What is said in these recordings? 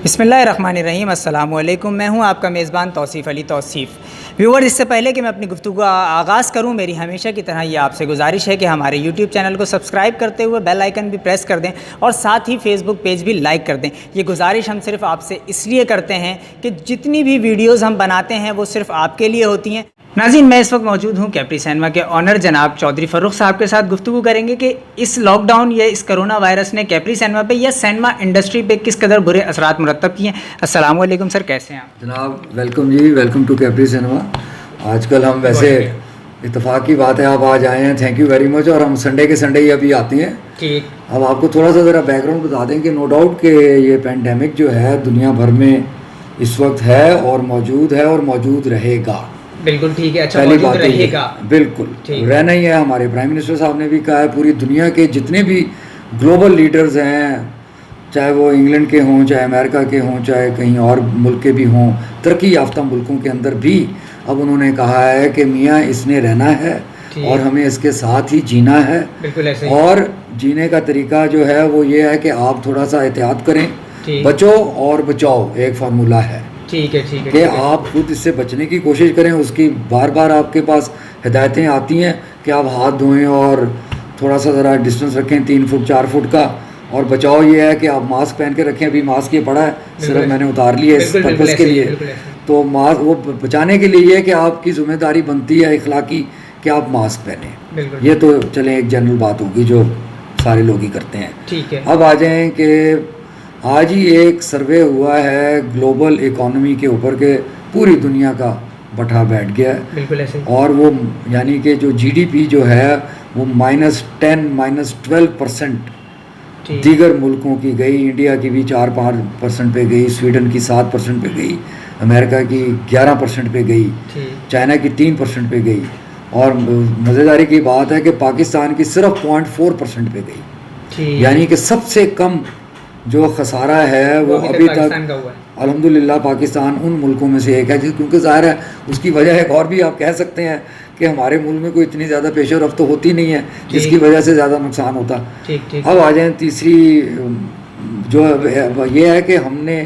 बिस्मिल्लाहिर्रहमानिर्रहीम अस्सलाम वालेकुम। मैं हूं आपका मेज़बान तौसीफ़ अली तौसीफ़। व्यूअर्स, इससे पहले कि मैं अपनी गुफ्तगू का आगाज़ करूं, मेरी हमेशा की तरह ये आपसे गुजारिश है कि हमारे यूट्यूब चैनल को सब्सक्राइब करते हुए बेल आइकन भी प्रेस कर दें और साथ ही फेसबुक पेज भी लाइक कर दें। ये गुजारिश हम सिर्फ आपसे इसलिए करते हैं कि जितनी भी वीडियोज़ हम बनाते हैं वो सिर्फ आपके लिए होती हैं। नाज़रीन, मैं इस वक्त मौजूद हूँ कैप्री सिनेमा के ऑनर जनाब चौधरी फ़ारूक साहब के साथ गुफ्तगू करेंगे कि इस लॉकडाउन या इस कोरोना वायरस ने कैप्री सिनेमा पे या सिनेमा इंडस्ट्री पे किस कदर बुरे असरात मुरतब किए हैं। अस्सलाम वालेकुम सर, कैसे हैं आप? जनाब वेलकम जी, वेलकम टू कैप्री सिनेमा। आजकल हम वैसे इत्तेफाक की बात है आप आज आए हैं, थैंक यू वेरी मच। और हम संडे के संडे ही अभी आते हैं। ठीक, अब आपको थोड़ा सा ज़रा बैकग्राउंड बता दें कि नो डाउट कि ये पेंडेमिक जो है दुनिया भर में इस वक्त है और मौजूद रहेगा। बिल्कुल ठीक है। अच्छा, पहली मौजूद बात तो ये रहेगा, बिल्कुल ठीक। रहना ही है। हमारे प्राइम मिनिस्टर साहब ने भी कहा है, पूरी दुनिया के जितने भी ग्लोबल लीडर्स हैं, चाहे वो इंग्लैंड के हों, चाहे अमेरिका के हों, चाहे कहीं और मुल्क के भी हों, तरक्की याफ्ता मुल्कों के अंदर भी अब उन्होंने कहा है कि मियाँ इसने रहना है और हमें इसके साथ ही जीना है। बिल्कुल ऐसे ही। और जीने का तरीका जो है वो ये है कि आप थोड़ा सा एहतियात करें, बचो और बचाओ एक फार्मूला है। ठीक है, ठीक है कि आप खुद इससे बचने की कोशिश करें। उसकी बार बार आपके पास हिदायतें आती हैं कि आप हाथ धोएं और थोड़ा सा ज़रा डिस्टेंस रखें 3 फुट 4 फुट का। और बचाव ये है कि आप मास्क पहन के रखें। अभी मास्क ये पड़ा है, सिर्फ मैंने उतार लिया इस पर्पज़ के लिए। तो मास्क वो बचाने के लिए है कि आपकी जिम्मेदारी बनती है इखलाकी कि आप मास्क पहने। ये तो चलें एक जनरल बात होगी जो सारे लोग ही करते हैं। ठीक है। अब आ जाएँ कि आज ही एक सर्वे हुआ है ग्लोबल इकोनॉमी के ऊपर के पूरी दुनिया का बटा बैठ गया है। बिल्कुल ऐसे। और वो यानी कि जो जीडीपी जो है वो -10 -12% दीगर मुल्कों की गई। इंडिया की भी 4-5% पे गई, स्वीडन की 7% पे गई, अमेरिका की 11% पे गई, चाइना की 3% पे गई। और मज़ेदारी की बात है कि पाकिस्तान की सिर्फ 0.4% पे गई। यानी कि सबसे कम जो खसारा है वो अभी तक अल्हम्दुलिल्लाह पाकिस्तान उन मुल्कों में से एक है। क्योंकि ज़ाहिर है उसकी वजह एक और भी आप कह सकते हैं कि हमारे मुल्क में कोई इतनी ज़्यादा पेश रफ्त तो होती नहीं है जिसकी वजह से ज़्यादा नुकसान होता। अब आ जाए तीसरी जो ये है कि हमने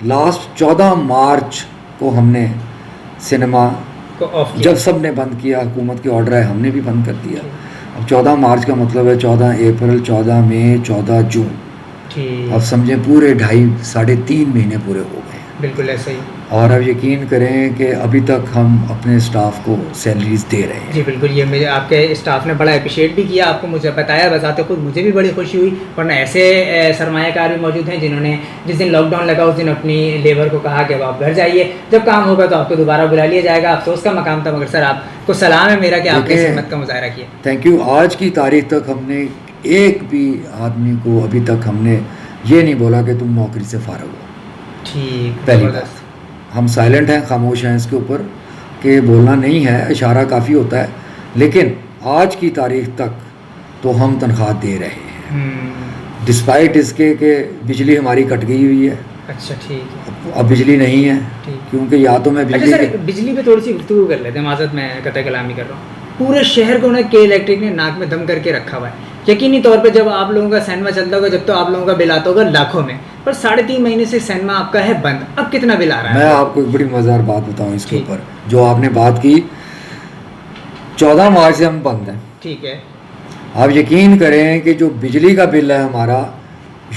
लास्ट 14 मार्च को हमने सिनेमा जब सब ने बंद किया, हुकूमत के ऑर्डर है, हमने भी बंद कर दिया। अब 14 मार्च का मतलब है 14 अप्रैल, 14 मई, 14 जून। अब समझें पूरे 2.5-3.5 महीने पूरे हो गए। बिल्कुल ऐसे ही। और अब यकीन करें कि अभी तक हम अपने स्टाफ को सैलरीज दे रहे हैं। जी बिल्कुल, ये मुझे आपके स्टाफ ने बड़ा अप्रिशिएट भी किया, आपको मुझे बताया, बताते खुद मुझे भी बड़ी खुशी हुई। वरना ऐसे सरमायाकार भी मौजूद हैं जिन्होंने जिस दिन लॉकडाउन लगा उस दिन अपनी लेबर को कहा कि अब आप घर जाइए, जब काम होगा तो आपको दोबारा बुला लिया जाएगा। अफसोस का मकाम था, मगर सर आपको सलाम है मेरा कि आपने इस हिम्मत का मुजाहरा किया। Thank you. आज की तारीख तक हमने एक भी आदमी को अभी तक हमने ये नहीं बोला कि तुम नौकरी से फारग हो। ठीक, पहली बात, हम साइलेंट हैं, खामोश हैं इसके ऊपर कि बोलना नहीं है, इशारा काफ़ी होता है। लेकिन आज की तारीख तक तो हम तनख्वाह दे रहे हैं डिस्पाइट इसके कि बिजली हमारी कट गई हुई है। अच्छा, ठीक। अब बिजली नहीं है क्योंकि या तो मैं बिजली बिजली पे थोड़ी सी गुफ्तगू कर लेते हैं। माज़रत मैं कतई कलामी कर रहा हूँ। पूरे शहर को ना के इलेक्ट्रिक ने नाक में दम करके रखा हुआ है। यकीनी तौर पे जब आप लोगों का सिनेमा चलता होगा, जब तो आप लोगों का बिल आता होगा लाखों में, पर 3.5 महीने से सिनेमा आपका है बंद। अब कितना बिल आ रहा है? मैं आपको एक बड़ी मज़ेदार बात बताऊं इसके ऊपर जो आपने बात की। 14 मार्च से हम बंद हैं। ठीक है। आप यकीन करें कि जो बिजली का बिल है हमारा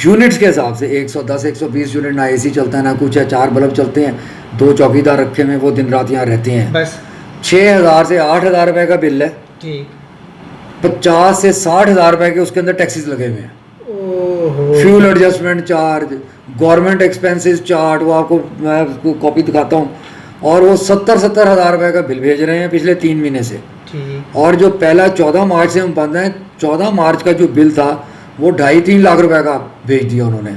यूनिट्स के हिसाब से 110-120 यूनिट, ना एसी चलता है ना कुछ है, 4 बल्ब चलते हैं, 2 चौकीदार रखे हुए, वो दिन रात यहाँ रहते हैं। बस 6,000 से 8,000 रुपये का बिल है। ठीक। 50 से 60,000 रुपये के उसके अंदर टैक्सेस लगे हुए हैं। Fuel adjustment charge, government expenses chart, वो आपको मैं उसको कॉपी दिखाता हूँ। और वो 70-70 हज़ार रुपये का बिल भेज रहे हैं पिछले 3 महीने से। और जो पहला 14 मार्च से हम बंद हैं, 14 मार्च का जो बिल था वो 2.5-3 लाख रुपए का भेज दिया उन्होंने।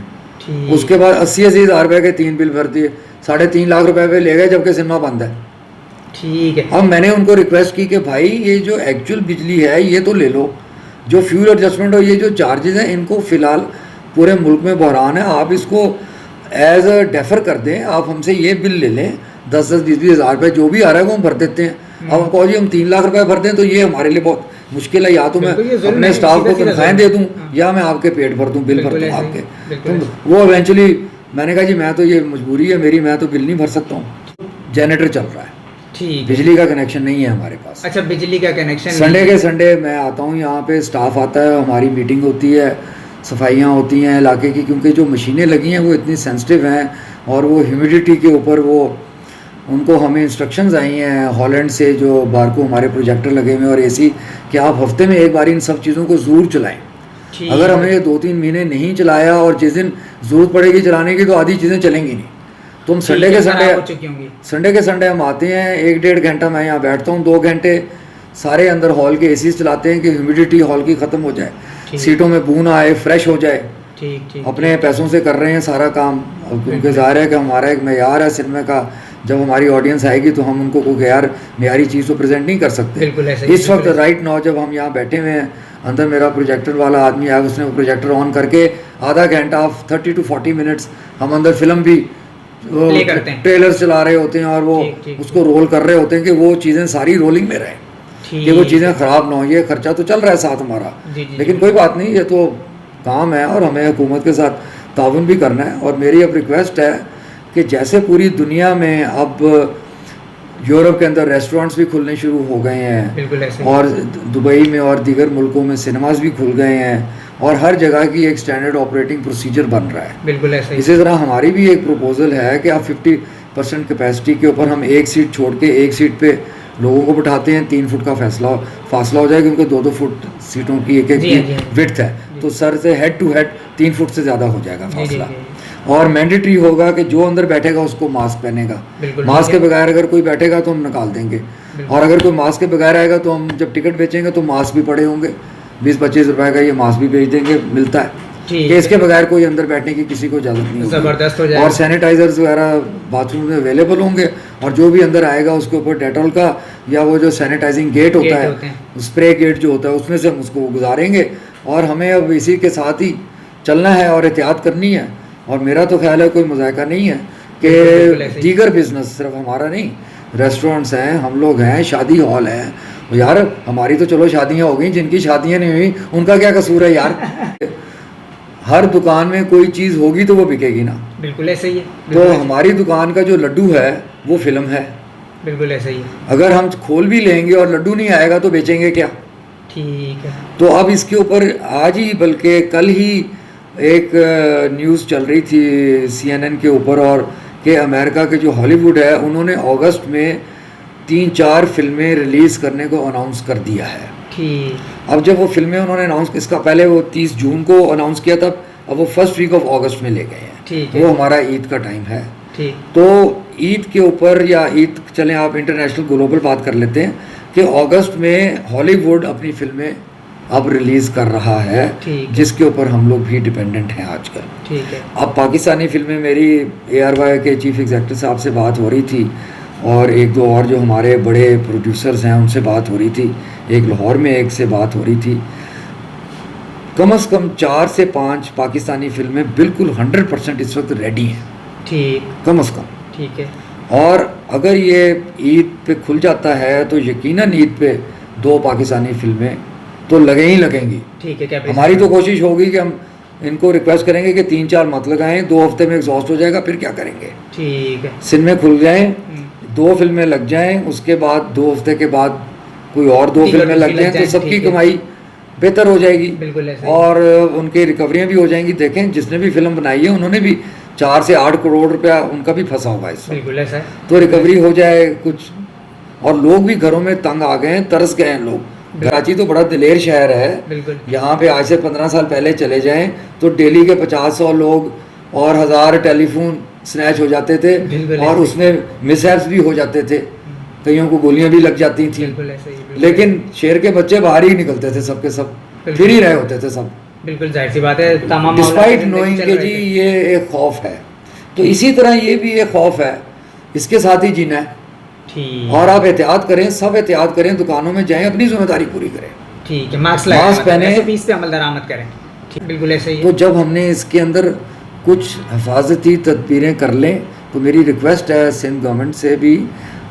उसके बाद 80-80 हज़ार रुपये के 3 बिल भर दिए, 3.5 लाख रुपए पे ले गए, जबकि सिनेमा बंद है। ठीक है। अब मैंने उनको रिक्वेस्ट की कि भाई ये जो एक्चुअल बिजली है ये तो ले लो, जो फ्यूल एडजस्टमेंट और ये जो चार्जेस हैं इनको फ़िलहाल पूरे मुल्क में बहरान है, आप इसको एज अ डेफर कर दें, आप हमसे ये बिल ले लें 10-20 हज़ार रुपये जो भी आ रहा है वो हम भर देते हैं। अब हम कहो जी हम 3 लाख रुपए भर दें तो ये हमारे लिए बहुत मुश्किल है। या तो मैं अपने स्टाफ को तनख्वाहें दे दूँ या मैं आपके पेट भर दूँ, बिल भर दूँ आपके। तो वो इवेंचुअली मैंने कहा जी मैं तो ये मजबूरी है मेरी, मैं तो बिल नहीं भर सकता हूँ, जनरेटर चल रहा है, ठीक, बिजली का कनेक्शन नहीं है हमारे पास। अच्छा बिजली का कनेक्शन संडे के संडे मैं आता हूँ यहाँ पे, स्टाफ आता है, हमारी मीटिंग होती है, सफाइयाँ होती हैं इलाके की, क्योंकि जो मशीनें लगी हैं वो इतनी सेंसिटिव हैं और वो ह्यूमिडिटी के ऊपर वो उनको हमें इंस्ट्रक्शंस आई हैं हॉलैंड से, जो बार को हमारे प्रोजेक्टर लगे हुए हैं और एसी, कि आप हफ्ते में एक बार इन सब चीज़ों को ज़रूर चलाएं। अगर हमने ये 2-3 महीने नहीं चलाया और जिस दिन ज़रूरत पड़ेगी चलाने की तो आधी चीज़ें चलेंगी नहीं। तो हम संडे के संडे हम आते हैं, 1-1.5 घंटा मैं यहाँ बैठता हूँ, 2 घंटे सारे अंदर हॉल के एसी चलाते हैं कि ह्यूमिडिटी हॉल की ख़त्म हो जाए, सीटों में बू ना आए, फ्रेश हो जाए। अपने पैसों से कर रहे हैं सारा काम, क्योंकि ज़ाहिर है कि हमारा एक मेयार है सिनेमा का, जब हमारी ऑडियंस आएगी तो हम उनको कोई यार मेयारी चीज़ तो प्रेजेंट नहीं कर सकते। इस वक्त राइट नाउ जब हम यहाँ बैठे हुए हैं, अंदर मेरा प्रोजेक्टर वाला आदमी आया, उसने वो प्रोजेक्टर ऑन करके आधा घंटा 30 to 40 मिनट्स हम अंदर फिल्म भी ट्रेलर चला रहे होते हैं और वो उसको रोल कर रहे होते हैं कि वो चीज़ें सारी रोलिंग में रहें, कि वो चीज़ें ख़राब ना हो। ये खर्चा तो चल रहा है साथ हमारा, लेकिन कोई बात नहीं, ये तो काम है और हमें हुकूमत के साथ ताउन भी करना है। और मेरी अब रिक्वेस्ट है कि जैसे पूरी दुनिया में अब यूरोप के अंदर रेस्टोरेंट्स भी खुलने शुरू हो गए हैं और दुबई में और दीगर मुल्कों में सिनेमाज भी खुल गए हैं और हर जगह की एक स्टैंडर्ड ऑपरेटिंग प्रोसीजर बन रहा है, बिल्कुल ऐसा ही। इसी तरह हमारी भी एक प्रपोजल है कि आप 50% कैपेसिटी के ऊपर हम एक सीट छोड़ के एक सीट पे लोगों को बिठाते हैं, 3 फुट का फासला हो जाए, क्योंकि 2-2 फुट सीटों की एक विड्थ है, तो सर से हेड टू हेड 3 फुट से ज़्यादा हो जाएगा फासला। और मैंडेटरी होगा कि जो अंदर बैठेगा उसको मास्क पहनेगा, मास्क के बगैर अगर कोई बैठेगा तो हम निकाल देंगे, और अगर कोई मास्क के बगैर आएगा तो हम जब टिकट बेचेंगे तो मास्क भी पड़े होंगे, 20-25 रुपए का ये मास्क भी बेच देंगे, मिलता है कि इसके बगैर कोई अंदर बैठने की किसी को इजाज़त नहीं होगी। ज़बरदस्त हो जाएगा। और सैनिटाइजर्स वगैरह बाथरूम में अवेलेबल होंगे और जो भी अंदर आएगा उसके ऊपर डेटॉल का या वो जो सैनिटाइजिंग गेट होता है, स्प्रे गेट जो होता है, उसमें से हम उसको गुजारेंगे। और हमें अब इसी के साथ ही चलना है और एहतियात करनी है। और मेरा तो ख्याल है कोई मजाका नहीं है कि दीगर बिजनेस सिर्फ हमारा नहीं, रेस्टोरेंट्स हैं, हम लोग हैं, शादी हॉल है यार, हमारी तो चलो शादियां हो गई, जिनकी शादियां नहीं हुई उनका क्या कसूर है यार। हर दुकान में कोई चीज़ होगी तो वो बिकेगी ना, बिल्कुल ऐसे ही है। तो हमारी दुकान का जो लड्डू है वो फिल्म है, बिल्कुल ऐसे ही है। अगर हम खोल भी लेंगे और लड्डू नहीं आएगा तो बेचेंगे क्या? ठीक है। तो अब इसके ऊपर आज ही बल्कि कल ही एक न्यूज़ चल रही थी CNN के ऊपर, और कि अमेरिका के जो हॉलीवुड है उन्होंने अगस्त में 3-4 फिल्में रिलीज़ करने को अनाउंस कर दिया है। ठीक। अब जब वो फिल्में उन्होंने अनाउंस, इसका पहले वो 30 जून को अनाउंस किया था, अब वो फर्स्ट वीक ऑफ अगस्त में ले गए हैं। ठीक है। वो हमारा ईद का टाइम है। ठीक। तो ईद के ऊपर, या ईद चलें आप इंटरनेशनल ग्लोबल बात कर लेते हैं, कि अगस्त में हॉलीवुड अपनी फिल्में अब रिलीज़ कर रहा है, जिसके ऊपर हम लोग भी डिपेंडेंट हैं आजकल। ठीक है। अब पाकिस्तानी फिल्में, मेरी ARY के चीफ एग्जीक्यूटिव साहब से बात हो रही थी और 1-2 और जो हमारे बड़े प्रोड्यूसर्स हैं उनसे बात हो रही थी, एक लाहौर में एक से बात हो रही थी, कम से कम 4 से 5 पाकिस्तानी फिल्में बिल्कुल 100% इस वक्त रेडी हैं। ठीक। कम से कम। ठीक है। और अगर ये ईद पे खुल जाता है तो यकीनन ईद पे 2 पाकिस्तानी फिल्में तो लगे ही लगेंगी। ठीक है। हमारी तो कोशिश होगी कि हम इनको रिक्वेस्ट करेंगे कि 3-4 मत लगाएं, 2 हफ्ते में एग्जॉस्ट हो जाएगा, फिर क्या करेंगे। ठीक है। सिनेमे खुल जाएं, 2 फिल्में लग जाएं, उसके बाद 2 हफ्ते के बाद कोई और 2 फिल्में लग जाएं, तो सबकी कमाई बेहतर हो जाएगी। बिल्कुल ऐसे। और उनकी रिकवरियाँ भी हो जाएंगी। देखें जिसने भी फिल्म बनाई है उन्होंने भी 4 से 8 करोड़ रुपया उनका भी फंसा हुआ है इस वक्त। बिल्कुल ऐसा। तो रिकवरी हो जाए कुछ, और लोग भी घरों में तंग आ गए हैं, तरस गए हैं लोग। कराची तो बड़ा दिलेर शहर है, यहाँ पे आज से 15 साल पहले चले जाएं तो डेली के 50-100 लोग और 1000 टेलीफोन स्नैच हो जाते थे, और उसमें मिसहैप्स भी हो जाते थे, कईयों को गोलियां भी लग जाती थी। लेकिन शहर के बच्चे बाहर ही निकलते थे, सबके सब फिर ही रहे होते थे सब। बिल्कुल जाहिर सी बात है, तमाम डिस्पाइट नोइंग कि जी ये एक खौफ है, तो इसी तरह ये भी एक खौफ है, इसके साथ ही जीना है। और आप एहतियात करें, सब एहतियात करें, दुकानों में जाएं, अपनी जिम्मेदारी पूरी करें। ठीक है। मास्क पहने, पे अमल दरामद करें। बिल्कुल ऐसे ही। तो जब हमने इसके अंदर कुछ हिफाजती तदबीरें कर लें, तो मेरी रिक्वेस्ट है सिंध गवर्नमेंट से भी,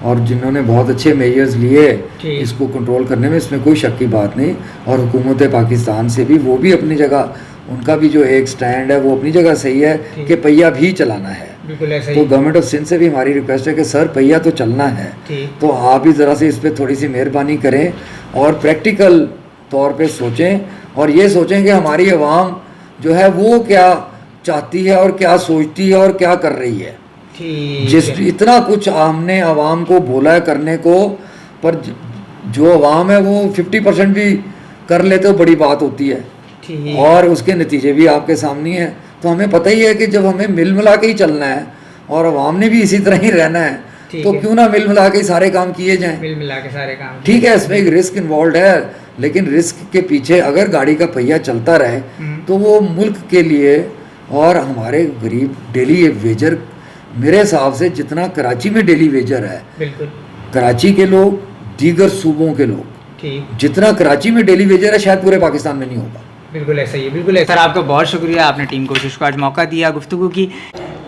और जिन्होंने बहुत अच्छे मेजर्स लिए इसको कंट्रोल करने में, इसमें कोई शक की बात नहीं, और हुकूमत पाकिस्तान से भी, वो भी अपनी जगह उनका भी जो एक स्टैंड है वो अपनी जगह सही है कि पहिया भी चलाना है। बिल्कुल ऐसा तो गवर्नमेंट ऑफ सिंध से भी हमारी रिक्वेस्ट है कि सर पहिया तो चलना है, तो आप भी ज़रा से इस पर थोड़ी सी मेहरबानी करें और प्रैक्टिकल तौर पे सोचें और ये सोचें कि हमारी आवाम जो है वो क्या चाहती है और क्या सोचती है और क्या कर रही है। जिस इतना कुछ हमने आवाम को बोला है करने को, पर जो आवाम है वो 50% भी कर ले तो बड़ी बात होती है और उसके नतीजे भी आपके सामने हैं। तो हमें पता ही है कि जब हमें मिल मिला के ही चलना है और आवाम ने भी इसी तरह ही रहना है, तो क्यों ना मिल मिला के सारे काम किए जाएं। मिल मिला के सारे काम, ठीक है, इसमें एक रिस्क इन्वॉल्व है, लेकिन रिस्क के पीछे अगर गाड़ी का पहिया चलता रहे तो वो मुल्क के लिए और हमारे गरीब डेली वेजर, मेरे हिसाब से जितना कराची में डेली वेजर है, बिल्कुल कराची के लोग, दीगर सूबों के लोग, ठीक जितना कराची में डेली वेजर है शायद पूरे पाकिस्तान में नहीं होगा। बिल्कुल ऐसा ही है, बिल्कुल ऐसा। सर आपका बहुत शुक्रिया, आपने टीम कोशिश को आज मौका दिया गुफ्तगू की।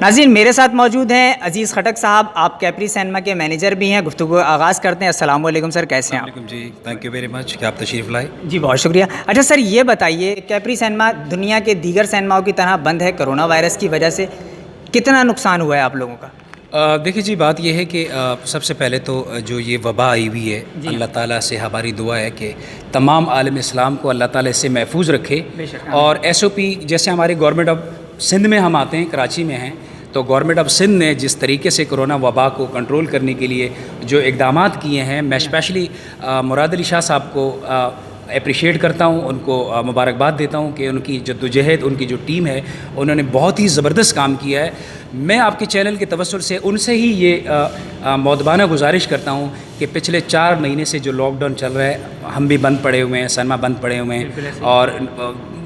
नाज़रीन मेरे साथ मौजूद हैं अजीज़ खटक साहब, आप कैपरी सिनेमा के मैनेजर भी हैं। गुफ्तगू आगाज़ करते हैं। अस्सलाम वालेकुम सर, कैसे हैं आप? जी थैंक यू वेरी मच कि आप तशरीफ़ लाए। जी बहुत शुक्रिया। अच्छा सर ये बताइए, कैपरी सिनेमा दुनिया के दीगर सिनेमाओं की तरह बंद है, कोरोना वायरस की वजह से कितना नुकसान हुआ है आप लोगों का? देखिए जी, बात यह है कि सबसे पहले तो जो ये वबा आई हुई है, अल्लाह ताला से हमारी दुआ है कि तमाम आलम इस्लाम को अल्लाह ताला इससे महफूज रखे। और SOP जैसे हमारे गवर्नमेंट ऑफ सिंध में हम आते हैं, कराची में हैं, तो गवर्नमेंट ऑफ सिंध ने जिस तरीके से कोरोना वबा को कंट्रोल करने के लिए जो इक़दामात किए हैं, मैं स्पेशली मुराद अली शाह साहब को अप्रिशिएट करता हूँ, उनको मुबारकबाद देता हूँ कि उनकी जद्दोजहद, उनकी जो टीम है, उन्होंने बहुत ही ज़बरदस्त काम किया है। मैं आपके चैनल के तवस्सुल से उनसे ही ये मौदबाना गुजारिश करता हूँ कि पिछले 4 महीने से जो लॉकडाउन चल रहा है, हम भी बंद पड़े हुए हैं, सिनेमा बंद पड़े हुए हैं, और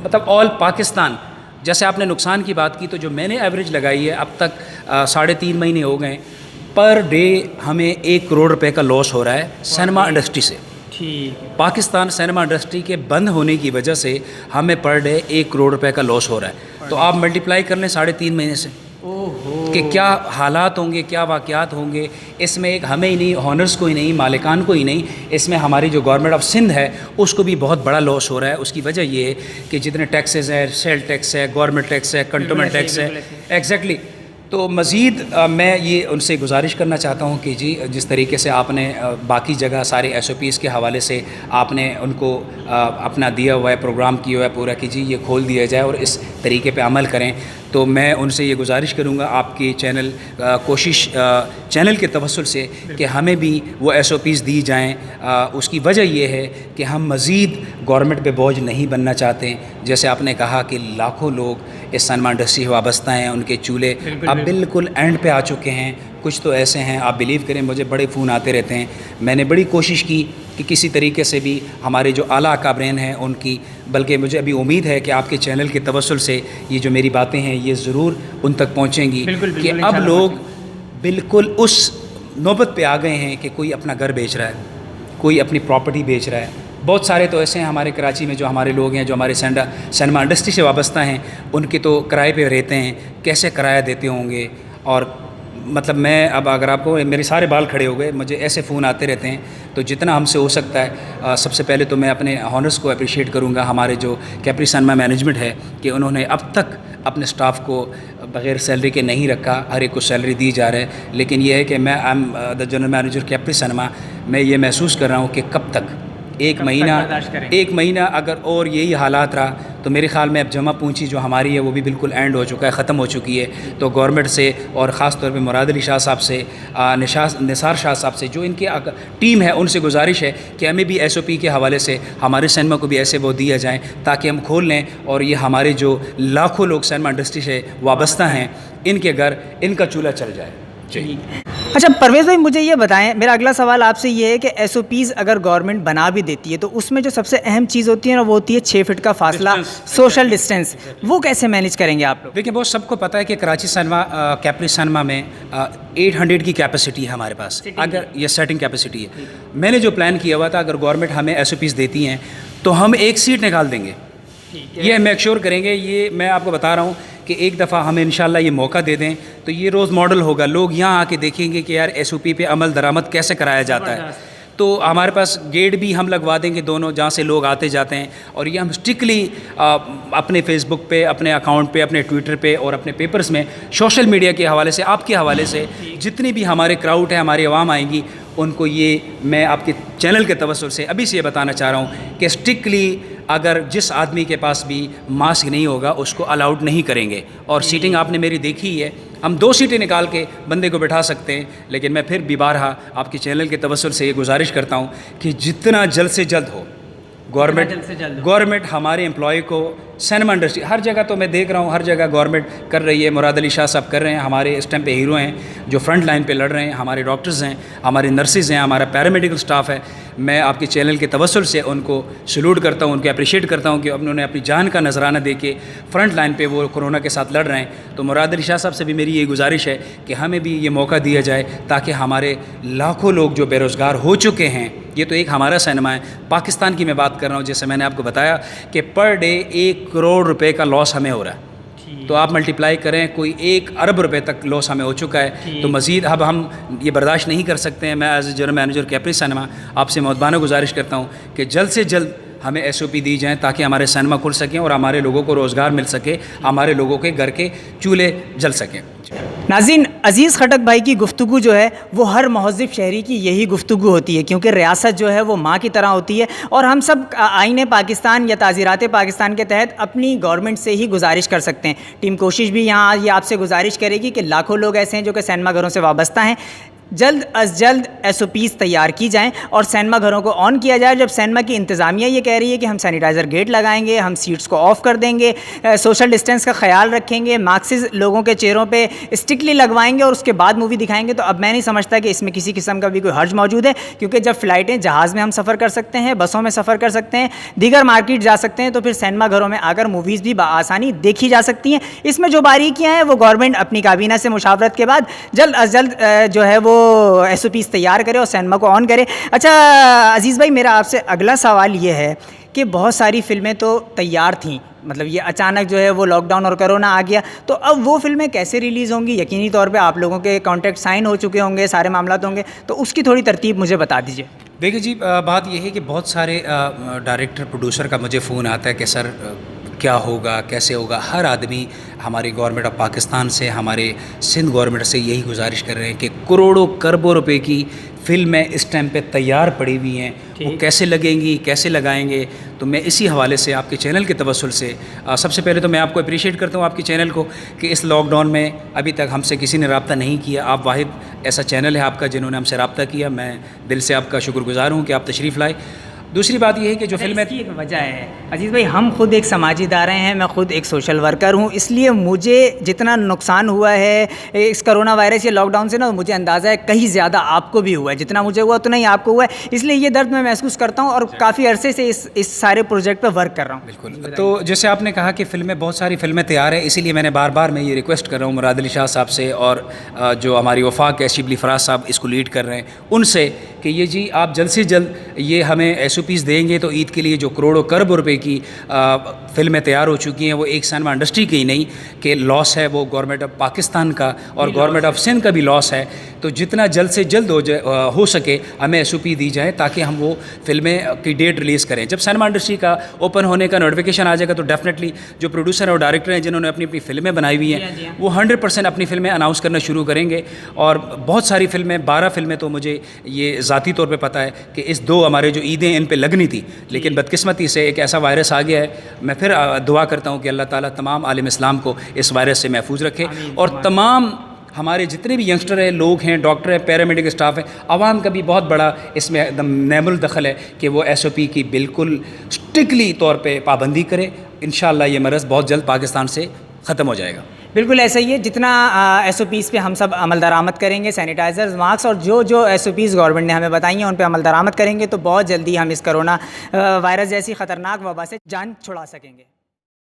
मतलब ऑल पाकिस्तान, जैसे आपने नुकसान की बात की, तो जो मैंने एवरेज लगाई है अब तक 3.5 महीने हो गए, पर डे हमें 1 करोड़ रुपए का लॉस हो रहा है सिनेमा इंडस्ट्री से। पाकिस्तान सिनेमा इंडस्ट्री के बंद होने की वजह से हमें पर डे 1 करोड़ रुपए का लॉस हो रहा है। तो आप मल्टीप्लाई कर लें 3.5 महीने से कि क्या हालात होंगे, क्या वाक़यात होंगे। इसमें एक हमें ही नहीं, हॉनर्स को ही नहीं, मालिकान को ही नहीं, इसमें हमारी जो गवर्नमेंट ऑफ सिंध है उसको भी बहुत बड़ा लॉस हो रहा है। उसकी वजह ये है कि जितने टैक्सेस हैं, सेल टैक्स है, गवर्नमेंट टैक्स है, कंटोनमेंट टैक्स है, एग्जैक्टली। तो मज़ीद मैं ये उनसे गुजारिश करना चाहता हूँ कि जी जिस तरीके से आपने बाकी जगह सारे SOPs के हवाले से आपने उनको अपना दिया हुआ है, प्रोग्राम किया हुआ है पूरा, कि जी ये खोल दिया जाए और इस तरीके पे अमल करें। तो मैं उनसे ये गुजारिश करूँगा आपके चैनल के तवस्सुल से कि हमें भी वो SOPs दी जाएँ। उसकी वजह ये है कि हम मज़ीद गवर्नमेंट पे बोझ नहीं बनना चाहते। जैसे आपने कहा कि लाखों लोग इस सिनेमा इंडस्ट्री से वाबस्ता हैं, उनके चूल्हे अब बिल्कुल एंड पे आ चुके हैं। कुछ तो ऐसे हैं, आप बिलीव करें, मुझे बड़े फ़ोन आते रहते हैं। मैंने बड़ी कोशिश की कि किसी तरीके से भी हमारे जो आला अकाबरीन हैं उनकी, बल्कि मुझे अभी उम्मीद है कि आपके चैनल के तवस्सुल से ये जो मेरी बातें हैं ये ज़रूर उन तक पहुँचेंगी कि अब लोग बिल्कुल उस नौबत पे आ गए हैं कि कोई अपना घर बेच रहा है, कोई अपनी प्रॉपर्टी बेच रहा है। बहुत सारे तो ऐसे हैं हमारे कराची में जो हमारे लोग हैं, जो हमारे सिनेमा इंडस्ट्री से वाबस्ता हैं, उनके तो किराए पे रहते हैं, कैसे किराया देते होंगे। और मतलब मैं अब अगर आपको, मेरे सारे बाल खड़े हो गए, मुझे ऐसे फ़ोन आते रहते हैं। तो जितना हमसे हो सकता है, सबसे पहले तो मैं अपने हॉनर्स को अप्रिशिएट करूँगा, हमारे जो कैपरी सिनेमा मैनेजमेंट है, कि उन्होंने अब तक अपने स्टाफ को बग़ैर सैलरी के नहीं रखा, हर एक को सैलरी दी जा रहा है। लेकिन यह है कि मैं I am the general manager capri cinema, मैं ये महसूस कर रहा हूँ कि कब तक एक महीना अगर और यही हालात रहा तो मेरे ख़्याल में अब जमा पूंजी जो हमारी है वो भी बिल्कुल एंड हो चुका है, ख़त्म हो चुकी है। तो गवर्नमेंट से और ख़ास तौर पे मुराद अली शाह साहब से, निसार शाह साहब से, जो इनकी टीम है, उनसे गुजारिश है कि हमें भी SOP के हवाले से हमारे सिनेमा को भी ऐसे वो दिया जाए ताकि हम खोल लें और ये हमारे जो लाखों लोग सिनेमा इंडस्ट्री से वाबस्ता हैं, इनके घर, इनका चूल्हा चल जाए। जी। अच्छा परवेज़ भाई, मुझे ये बताएं, मेरा अगला सवाल आपसे ये है कि SOPs अगर गवर्नमेंट बना भी देती है तो उसमें जो सबसे अहम चीज़ होती है ना, वो होती है 6 फीट का फासला, सोशल डिस्टेंस। वो कैसे मैनेज करेंगे आप लोग? देखिए, बहुत सबको पता है कि कराची सिनेमा, कैपरी सिनेमा में 800 की कैपेसिटी है हमारे पास, अगर ये सेटिंग कैपेसिटी है। मैंने जो प्लान किया हुआ था, अगर गवर्नमेंट हमें SOPs देती हैं तो हम 1 सीट निकाल देंगे। ये मेक श्योर करेंगे, ये मैं आपको बता रहा हूँ कि एक दफ़ा हमें इंशाल्लाह ये मौका दे दें तो ये रोज़ मॉडल होगा। लोग यहाँ आके देखेंगे कि यार SOP पे अमल दरामद कैसे कराया जाता है। तो हमारे पास गेट भी हम लगवा देंगे दोनों, जहाँ से लोग आते जाते हैं। और ये हम स्ट्रिक्टली अपने फेसबुक पे, अपने अकाउंट पे, अपने ट्विटर पे और अपने पेपर्स में, सोशल मीडिया के हवाले से, आपके हवाले से, जितनी भी हमारे क्राउड है, हमारी आवाम आएंगी, उनको ये मैं आपके चैनल के तवस्सुल से अभी से ये बताना चाह रहा हूँ कि स्ट्रिक्टली अगर जिस आदमी के पास भी मास्क नहीं होगा उसको अलाउड नहीं करेंगे। और सीटिंग आपने मेरी देखी ही है, हम 2 सीटें निकाल के बंदे को बैठा सकते हैं, लेकिन मैं फिर भी बारहा आपके चैनल के तवस्सुल से ये गुजारिश करता हूँ कि जितना जल्द से जल्द हो गवर्नमेंट हमारे एम्प्लॉय को, सिनेमा इंडस्ट्री हर जगह, तो मैं देख रहा हूँ हर जगह गवर्नमेंट कर रही है। मुराद अली शाह साहब कर रहे हैं, हमारे इस टाइम पे हीरो हैं जो फ्रंट लाइन पे लड़ रहे हैं, हमारे डॉक्टर्स हैं, हमारे नर्सेज हैं, हमारा पैरामेडिकल स्टाफ है। मैं आपके चैनल के तवस्सुल से उनको सलूट करता हूँ, उनको अप्रिशिएट करता हूँ कि उन्होंने अपनी जान का नजराना दे के फ्रंट लाइन पे वो कोरोना के साथ लड़ रहे हैं। तो मुराद अली शाह साहब से भी मेरी ये गुजारिश है कि हमें भी ये मौका दिया जाए ताकि हमारे लाखों लोग जो बेरोज़गार हो चुके हैं, ये तो एक हमारा सिनेमा है, पाकिस्तान की मैं बात कर रहा हूँ, जैसे मैंने आपको बताया कि पर डे 1 करोड़ रुपए का लॉस हमें हो रहा है। तो आप मल्टीप्लाई करें, कोई 1 अरब रुपए तक लॉस हमें हो चुका है। तो मज़ीद अब हम ये बर्दाश्त नहीं कर सकते हैं। मैं as a general manager Capri cinema आपसे मुअद्दबाना गुजारिश करता हूँ कि जल्द से जल्द हमें SOP दी जाएँ ताकि हमारे सिनेमा खुल सकें और हमारे लोगों को रोज़गार मिल सके, हमारे लोगों के घर के चूल्हे जल सकें। नाज़रीन, अज़ीज़ खटक भाई की गुफ्तगू जो है वो हर महज़िब शहरी की यही गुफ्तगू होती है, क्योंकि रियासत जो है वो माँ की तरह होती है। और हम सब आईने पाकिस्तान या ताज़ीरात पाकिस्तान के तहत अपनी गवर्नमेंट से ही गुजारिश कर सकते हैं। टीम कोशिश भी यहाँ ये आपसे गुजारिश करेगी कि लाखों लोग ऐसे हैं जो कि सिनेमा घरों से वाबस्ता हैं, जल्द अज जल्द SOPs तैयार की जाएं और सिनेमा घरों को ऑन किया जाए। जब सिनेमा की इंतज़ामिया ये कह रही है कि हम सैनिटाइज़र गेट लगाएंगे, हम सीट्स को ऑफ़ कर देंगे, सोशल डिस्टेंस का ख्याल रखेंगे, मास्क लोगों के चेहरों पे स्ट्रिक्टली लगवाएंगे और उसके बाद मूवी दिखाएंगे, तो अब मैं नहीं समझता कि इसमें किसी किस्म का भी कोई हर्ज मौजूद है। क्योंकि जब फ़्लाइटें, जहाज़ में हम सफ़र कर सकते हैं, बसों में सफ़र कर सकते हैं, दीगर मार्केट जा सकते हैं, तो फिर सिनेमा घरों में आकर मूवीज़ भी बआसानी देखी जा सकती हैं। इसमें जो बारीकियाँ हैं वो गवर्नमेंट अपनी काबीना से मुशावरत के बाद जल्द अज जल्द जो है वो SOPs तैयार करे और सिनेमा को ऑन करे। अच्छा अज़ीज़ भाई, मेरा आपसे अगला सवाल ये है कि बहुत सारी फ़िल्में तो तैयार थीं, मतलब ये अचानक जो है वो लॉकडाउन और कोरोना आ गया, तो अब वो फ़िल्में कैसे रिलीज़ होंगी? यकीनी तौर पे आप लोगों के कॉन्ट्रैक्ट साइन हो चुके होंगे, सारे मामलात होंगे, तो उसकी थोड़ी तरतीब मुझे बता दीजिए। देखिए जी, बात यह है कि बहुत सारे डायरेक्टर, प्रोड्यूसर का मुझे फ़ोन आता है कि सर क्या होगा, कैसे होगा। हर आदमी हमारी गवर्नमेंट ऑफ पाकिस्तान से, हमारे सिंध गवर्नमेंट से यही गुजारिश कर रहे हैं कि करोड़ों खरबों रुपए की फ़िल्में इस टाइम पे तैयार पड़ी हुई हैं, वो कैसे लगेंगी, कैसे लगाएंगे। तो मैं इसी हवाले से आपके चैनल के तवस्सुल से सबसे पहले तो मैं आपको अप्रिशिएट करता हूँ आपके चैनल को कि इस लॉकडाउन में अभी तक हमसे किसी ने रब्ता नहीं किया। आप वाहिद ऐसा चैनल है आपका जिन्होंने हमसे रब्ता किया। मैं दिल से आपका शुक्रगुजार हूँ कि आप तशरीफ़ लाए। दूसरी बात यह है कि जो फिल्में, इसकी एक वजह है अजीज़ भाई, हम खुद एक समाजी इदारे हैं, मैं खुद एक सोशल वर्कर हूँ, इसलिए मुझे जितना नुकसान हुआ है इस कोरोना वायरस या लॉकडाउन से ना, मुझे अंदाज़ा है कहीं ज़्यादा आपको भी हुआ है। जितना मुझे हुआ उतना ही आपको हुआ है, इसलिए ये दर्द मैं महसूस करता हूँ और काफ़ी अरसे से इस सारे प्रोजेक्ट पर वर्क कर रहा हूँ। बिल्कुल। तो जैसे आपने कहा कि फ़िल्में, बहुत सारी फ़िल्में तैयार है, इसीलिए मैंने बार बार मैं ये रिक्वेस्ट कर रहा हूँ मुराद अली शाह साहब से और जो हमारी वफाक शिबली फराज साहब इसको लीड कर रहे हैं, उनसे कि ये जी आप जल्द से जल्द ये हमें SOPs देंगे तो ईद के लिए जो करोड़ों खरबों रुपए की फ़िल्में तैयार हो चुकी हैं, वो एक सिनेमा इंडस्ट्री की ही नहीं कि लॉस है वो गवर्नमेंट ऑफ पाकिस्तान का और गवर्नमेंट ऑफ सिंध का भी लॉस है। तो जितना जल्द से जल्द हो सके हमें SOP दी जाए ताकि हम वो फ़िल्में की डेट रिलीज़ करें। जब सिनेमा इंडस्ट्री का ओपन होने का नोटिफिकेशन आ जाएगा तो डेफिनेटली जो प्रोड्यूसर और डायरेक्टर हैं जिन्होंने अपनी अपनी फ़िल्में बनाई हुई हैं वो 100% अपनी फ़िल्में अनाउंस करना शुरू करेंगे। और बहुत सारी फ़िल्में, 12 फ़िल्में तो मुझे ये ज़ाती तौर पे पता है कि इस 2 हमारे जो ईदें इन पे लगनी थी, लेकिन बदकिस्मती से एक ऐसा वायरस आ गया है। मैं फिर दुआ करता हूँ कि अल्लाह ताला तमाम आलिम इस्लाम को इस वायरस से महफूज रखे और तमाम हमारे जितने भी यंगस्टर हैं, लोग हैं, डॉक्टर हैं, पैरामेडिकल स्टाफ है, आवाम का भी बहुत बड़ा इसमें एकदम नेमुल दखल है कि वो SOP की बिल्कुल स्ट्रिक्टली तौर पे पाबंदी करे। इंशाअल्लाह ये मरज़ बहुत जल्द पाकिस्तान से ख़त्म हो जाएगा। बिल्कुल ऐसा ही है। जितना SOPs पे हम सब अमल दरामद करेंगे, सैनिटाइज़र्स, मास्क और जो SOPs गवर्नमेंट ने हमें बताई हैं उन पे अमल दरामद करेंगे तो बहुत जल्दी हम इस कोरोना वायरस जैसी ख़तरनाक वबा से जान छुड़ा सकेंगे।